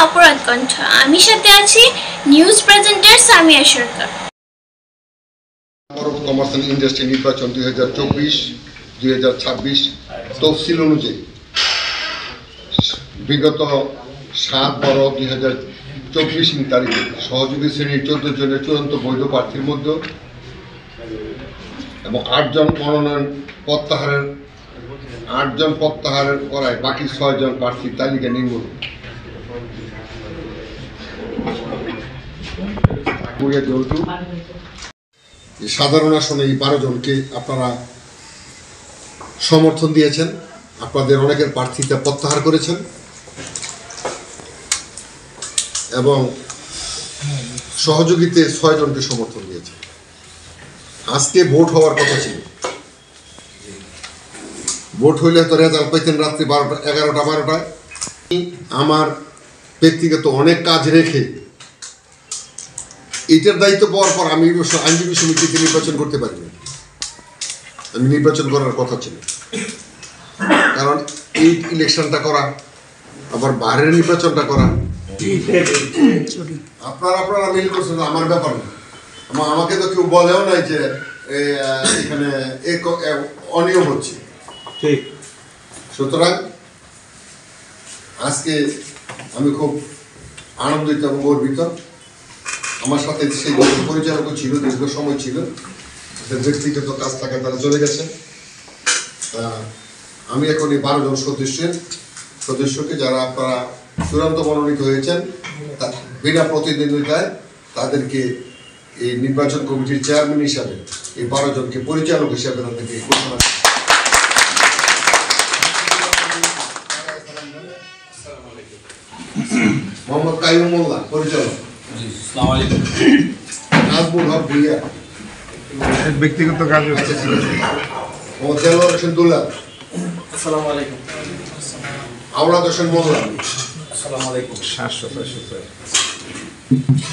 অপরাধ কণ্ঠ। আমি সাথে আছি নিউজ প্রেজেন্টার সামিয়া সরকার। কমার্শিয়াল ইন্ডাস্ট্রি নির্বাচন 2024-2026 তফসিল অনুযায়ী বিগত 7/12/2024 তারিখে সহযোগী শ্রেণীর 14 জনের চূড়ান্ত বৈধ প্রার্থীর মধ্যে এবং 8 জন মনোনয়ন প্রত্যাহারের করায় বাকি 6 জন প্রার্থীর তালিকা নিম্ন। সাধারণ আসনে এই 12 জনকে আপনারা সমর্থন দিয়েছেন, আপনাদের অনেকের প্রার্থীতা প্রত্যাহার করেছেন এবং সহযোগিতে 6 জনকে সমর্থন দিয়েছেন। আজকে ভোট হওয়ার কথা ছিল, ভোট হইলে তো রেজাল্ট পাইতেন রাত্রি 11টা-12টায়। আমার ব্যক্তিগত অনেক কাজ রেখে এইটার দায়িত্ব পাওয়ার পর আমি আইনজীবী সমিতিতে নির্বাচন করতে পারিনি। আমি নির্বাচন করার কথা ছিল, কারণ এই ইলেকশনটা করা আবার বাইরের নির্বাচনটা করা আপনারা মিল করছেন, আমার ব্যাপার না। আমাকে তো কেউ বলেও নাই যে এখানে অনিয়ম হচ্ছে। ঠিক, সুতরাং আজকে আমি খুব আনন্দিত এবং গর্বিত। আমার সাথে সেই পরিচালকও ছিল, দীর্ঘ সময় ছিল, ব্যক্তিগত কাজ থাকে তারা চলে গেছে। আমি এখন এই 12 জন সদস্যকে যারা আপনারা চূড়ান্ত মনোনীত হয়েছেন বিনা প্রতিদ্বন্দ্বিতায় তাদেরকে এই নির্বাচন কমিটির চেয়ারম্যান হিসাবে এই 12 জনকে পরিচালক হিসাবে তাদেরকে ঘোষণা মোহাম্মদ কাইম মোল্লা পরিচালক, নাজমুল হক ভুইয়া ব্যক্তিগত কাজ, মোহাম্মদ দেলোয়ার হোসেন দুল্লা, আওলাদ হোসেন মোল্লা,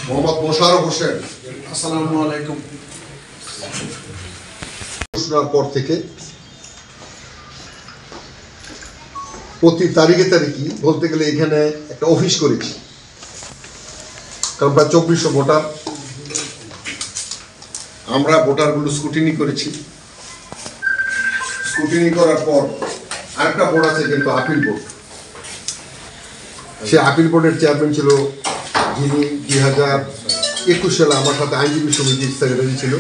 মোহাম্মদ মোশাররফ হোসেন। ঘোষণার পর থেকে প্রতি তারিখে বলতে গেলে এখানে একটা অফিস করেছি, কারণ প্রায় 2400 ভোটার। আমরা ভোটারগুলো স্ক্রুটিনি করেছি। স্ক্রুটিনি করার পর আরেকটা বোর্ড আছে, কিন্তু আপিল বোর্ড। সে আপিল বোর্ডের চেয়ারম্যান ছিল যিনি 2021 সালে আমার সাথে আইনজীবী সমিতির সেক্রেটারি ছিল,